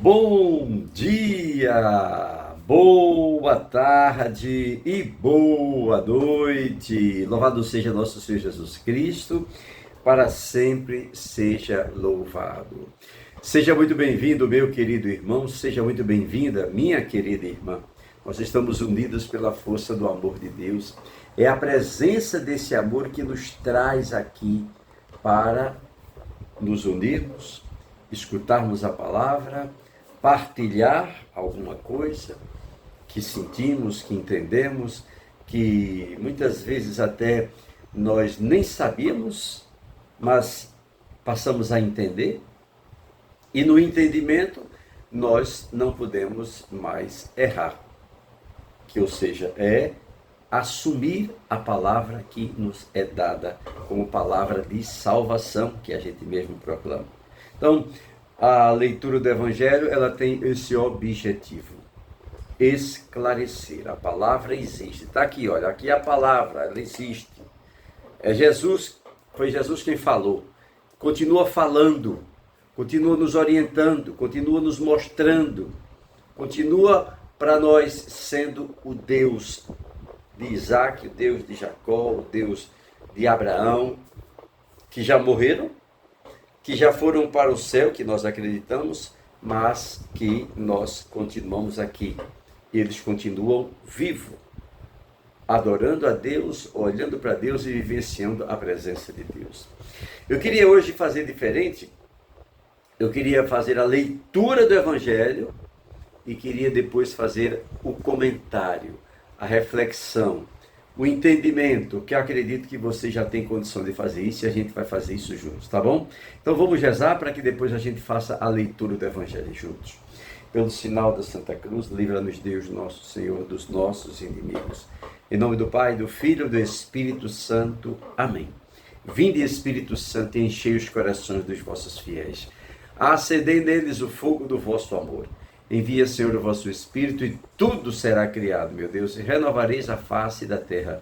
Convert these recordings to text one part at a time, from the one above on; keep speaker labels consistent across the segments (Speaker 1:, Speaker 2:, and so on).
Speaker 1: Bom dia, boa tarde e boa noite. Louvado seja nosso Senhor Jesus Cristo, para sempre seja louvado. Seja muito bem-vindo, meu querido irmão, seja muito bem-vinda, minha querida irmã. Nós estamos unidos pela força do amor de Deus. É a presença desse amor que nos traz aqui para nos unirmos, escutarmos a palavra, partilhar alguma coisa que sentimos, que entendemos, que muitas vezes até nós nem sabíamos, mas passamos a entender. E no entendimento, nós não podemos mais errar. Que, ou seja, é assumir a palavra que nos é dada como palavra de salvação, que a gente mesmo proclama. Então, a leitura do Evangelho, ela tem esse objetivo: esclarecer. A palavra existe. Está aqui, olha, aqui é a palavra, ela existe. É Jesus, foi Jesus quem falou. Continua falando, continua nos orientando, continua nos mostrando, continua para nós sendo o Deus de Isaac, o Deus de Jacó, o Deus de Abraão, que já morreram, que já foram para o céu, que nós acreditamos, mas que nós continuamos aqui. Eles continuam vivos, adorando a Deus, olhando para Deus e vivenciando a presença de Deus. Eu queria hoje fazer diferente. Eu queria fazer a leitura do Evangelho e queria depois fazer o comentário, a reflexão, o entendimento, que eu acredito que você já tem condição de fazer isso e a gente vai fazer isso juntos, tá bom? Então vamos rezar para que depois a gente faça a leitura do Evangelho juntos. Pelo sinal da Santa Cruz, livra-nos Deus nosso Senhor dos nossos inimigos. Em nome do Pai, do Filho e do Espírito Santo. Amém. Vinde, Espírito Santo, e enchei os corações dos vossos fiéis. Acendei neles o fogo do vosso amor. Envia, Senhor, o vosso Espírito e tudo será criado, meu Deus, e renovareis a face da terra.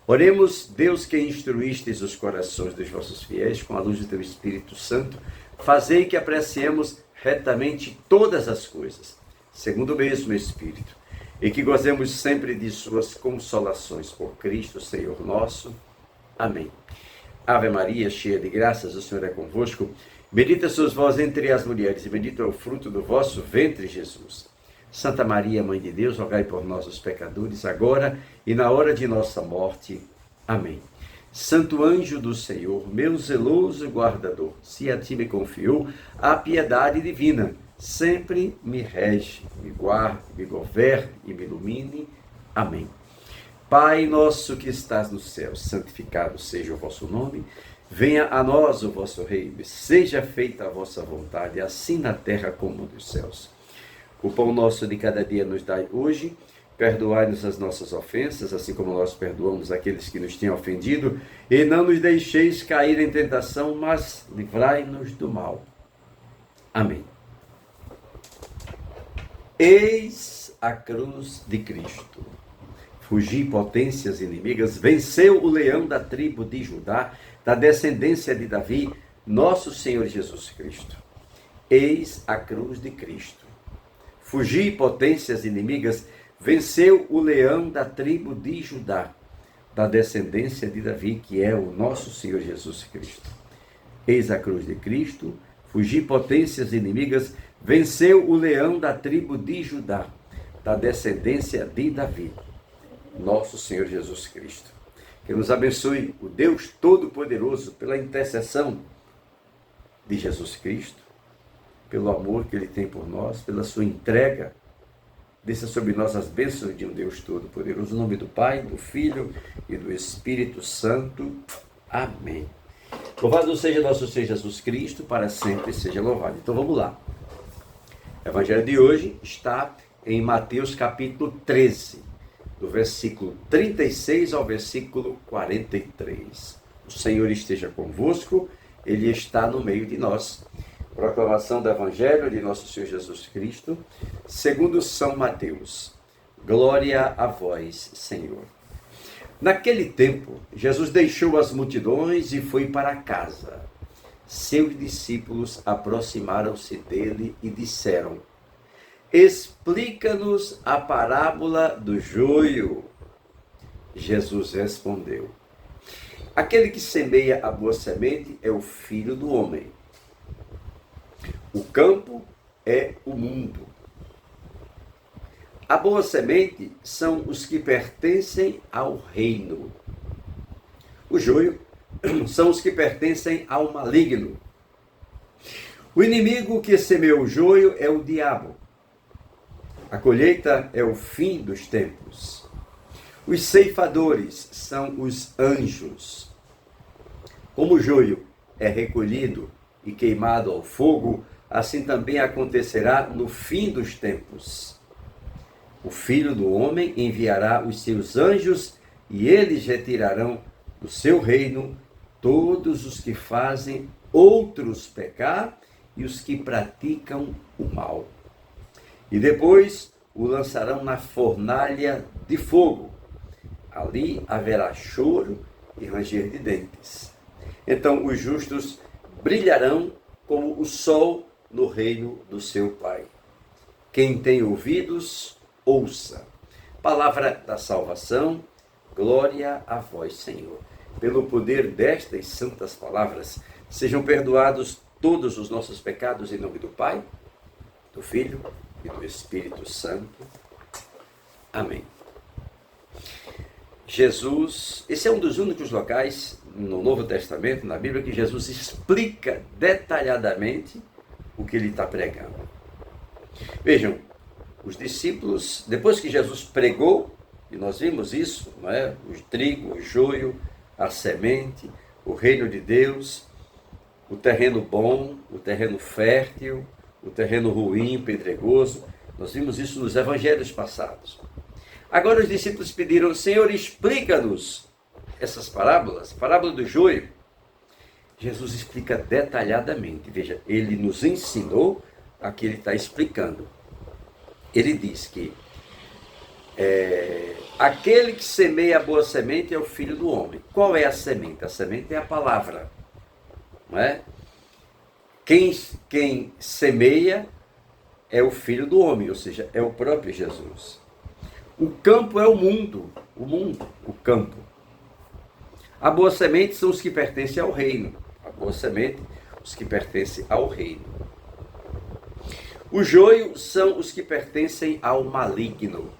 Speaker 1: Oremos, Deus, que instruístes os corações dos vossos fiéis com a luz do teu Espírito Santo, fazei que apreciemos retamente todas as coisas, segundo o mesmo Espírito, e que gozemos sempre de suas consolações por Cristo, Senhor nosso. Amém. Ave Maria, cheia de graças, o Senhor é convosco. Bendita sois vós entre as mulheres, e bendito é o fruto do vosso ventre, Jesus. Santa Maria, Mãe de Deus, rogai por nós, os pecadores, agora e na hora de nossa morte. Amém. Santo anjo do Senhor, meu zeloso guardador, se a ti me confiou a piedade divina, sempre me rege, me guarde, me governe e me ilumine. Amém. Pai nosso que estás no céu, santificado seja o vosso nome. Venha a nós o vosso reino, seja feita a vossa vontade, assim na terra como nos céus. O pão nosso de cada dia nos dai hoje, perdoai-nos as nossas ofensas, assim como nós perdoamos aqueles que nos têm ofendido, e não nos deixeis cair em tentação, mas livrai-nos do mal. Amém. Eis a cruz de Cristo. Fugi potências inimigas, venceu o leão da tribo de Judá, da descendência de Davi, nosso Senhor Jesus Cristo. Eis a cruz de Cristo. Fugi potências inimigas, venceu o leão da tribo de Judá, da descendência de Davi, que é o nosso Senhor Jesus Cristo. Eis a cruz de Cristo. Fugi potências inimigas, venceu o leão da tribo de Judá, da descendência de Davi, nosso Senhor Jesus Cristo. Que nos abençoe o Deus Todo-Poderoso pela intercessão de Jesus Cristo, pelo amor que Ele tem por nós, pela sua entrega. Desça sobre nós as bênçãos de um Deus Todo-Poderoso. Em nome do Pai, do Filho e do Espírito Santo. Amém. Louvado seja nosso Senhor Jesus Cristo, para sempre seja louvado. Então vamos lá. O Evangelho de hoje está em Mateus capítulo 13. Do versículo 36 ao versículo 43. O Senhor esteja convosco, Ele está no meio de nós. Proclamação do Evangelho de nosso Senhor Jesus Cristo, segundo São Mateus. Glória a vós, Senhor. Naquele tempo, Jesus deixou as multidões e foi para casa. Seus discípulos aproximaram-se dele e disseram: explica-nos a parábola do joio. Jesus respondeu: aquele que semeia a boa semente é o Filho do homem. O campo é o mundo. A boa semente são os que pertencem ao reino. O joio são os que pertencem ao maligno. O inimigo que semeou o joio é o diabo. A colheita é o fim dos tempos. Os ceifadores são os anjos. Como o joio é recolhido e queimado ao fogo, assim também acontecerá no fim dos tempos. O Filho do Homem enviará os seus anjos e eles retirarão do seu reino todos os que fazem outros pecar e os que praticam o mal. E depois o lançarão na fornalha de fogo. Ali haverá choro e ranger de dentes. Então os justos brilharão como o sol no reino do seu Pai. Quem tem ouvidos, ouça. Palavra da salvação, glória a vós, Senhor. Pelo poder destas santas palavras, sejam perdoados todos os nossos pecados em nome do Pai, do Filho e do Espírito Santo. Amém. Jesus, esse é um dos únicos locais no Novo Testamento, na Bíblia, que Jesus explica detalhadamente o que ele está pregando. Vejam, os discípulos, depois que Jesus pregou, e nós vimos isso, não é? O trigo, o joio, a semente, o reino de Deus, o terreno bom, o terreno fértil, o terreno ruim, pedregoso. Nós vimos isso nos evangelhos passados. Agora os discípulos pediram: Senhor, explica-nos essas parábolas, parábola do joio. Jesus explica detalhadamente. Veja, ele nos ensinou a que ele está explicando. Ele diz que aquele que semeia a boa semente é o Filho do Homem. Qual é a semente? A semente é a palavra. Não é? Quem semeia é o Filho do Homem, ou seja, é o próprio Jesus. O campo é o mundo, o campo. A boa semente são os que pertencem ao reino. A boa semente, os que pertencem ao reino. O joio são os que pertencem ao maligno.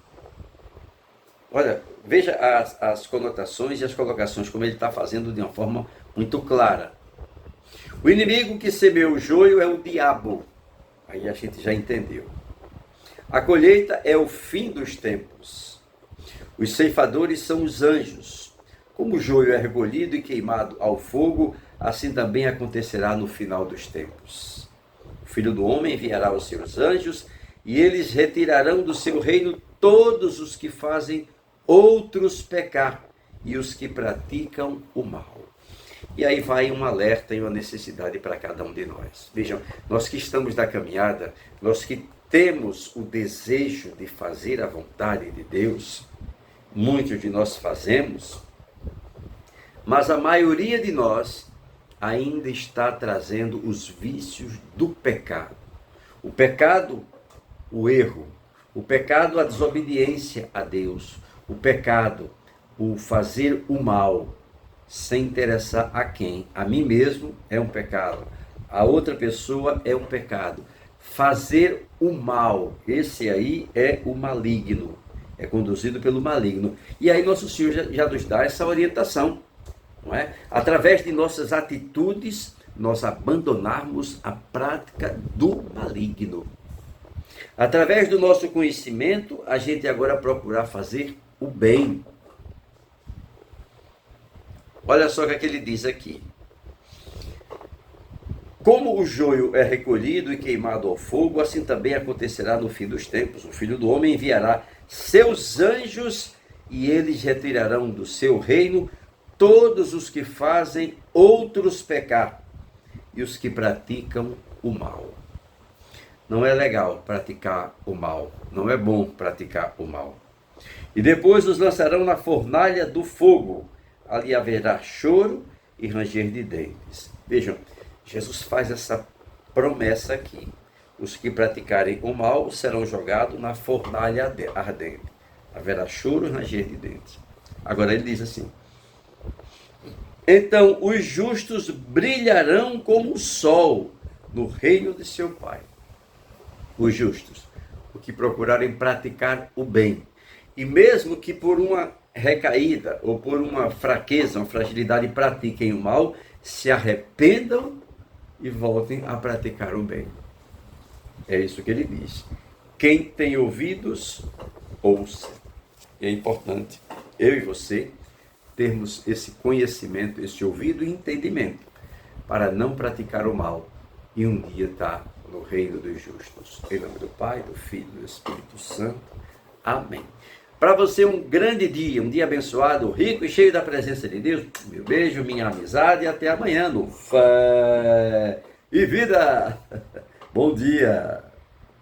Speaker 1: Olha, veja as conotações e as colocações, como ele está fazendo de uma forma muito clara. O inimigo que semeou o joio é o diabo. Aí a gente já entendeu. A colheita é o fim dos tempos. Os ceifadores são os anjos. Como o joio é recolhido e queimado ao fogo, assim também acontecerá no final dos tempos. O Filho do Homem enviará os seus anjos e eles retirarão do seu reino todos os que fazem outros pecar e os que praticam o mal. E aí vai um alerta e uma necessidade para cada um de nós. Vejam, nós que estamos na caminhada, nós que temos o desejo de fazer a vontade de Deus, muitos de nós fazemos, mas a maioria de nós ainda está trazendo os vícios do pecado. O pecado, o erro. O pecado, a desobediência a Deus. O pecado, o fazer o mal, sem interessar a quem. A mim mesmo é um pecado. A outra pessoa é um pecado. Fazer o mal, esse aí é o maligno. É conduzido pelo maligno. E aí nosso Senhor já nos dá essa orientação. Não é? Através de nossas atitudes, nós abandonarmos a prática do maligno. Através do nosso conhecimento, a gente agora procurar fazer o bem. Olha só o que ele diz aqui. Como o joio é recolhido e queimado ao fogo, assim também acontecerá no fim dos tempos. O Filho do Homem enviará seus anjos e eles retirarão do seu reino todos os que fazem outros pecar e os que praticam o mal. Não é legal praticar o mal, não é bom praticar o mal. E depois os lançarão na fornalha do fogo, ali haverá choro e ranger de dentes. Vejam, Jesus faz essa promessa aqui. Os que praticarem o mal serão jogados na fornalha ardente. Haverá choro e ranger de dentes. Agora ele diz assim: então os justos brilharão como o sol no reino de seu Pai. Os justos, os que procurarem praticar o bem. E mesmo que por uma recaída ou por uma fraqueza, uma fragilidade pratiquem o mal, se arrependam e voltem a praticar o bem. É isso que ele diz. Quem tem ouvidos, ouça. E é importante eu e você termos esse conhecimento, esse ouvido e entendimento para não praticar o mal e um dia estar no reino dos justos. Em nome do Pai, do Filho e do Espírito Santo. Amém. Para você um grande dia, um dia abençoado, rico e cheio da presença de Deus. Meu beijo, minha amizade e até amanhã no Fé e Vida. Bom dia.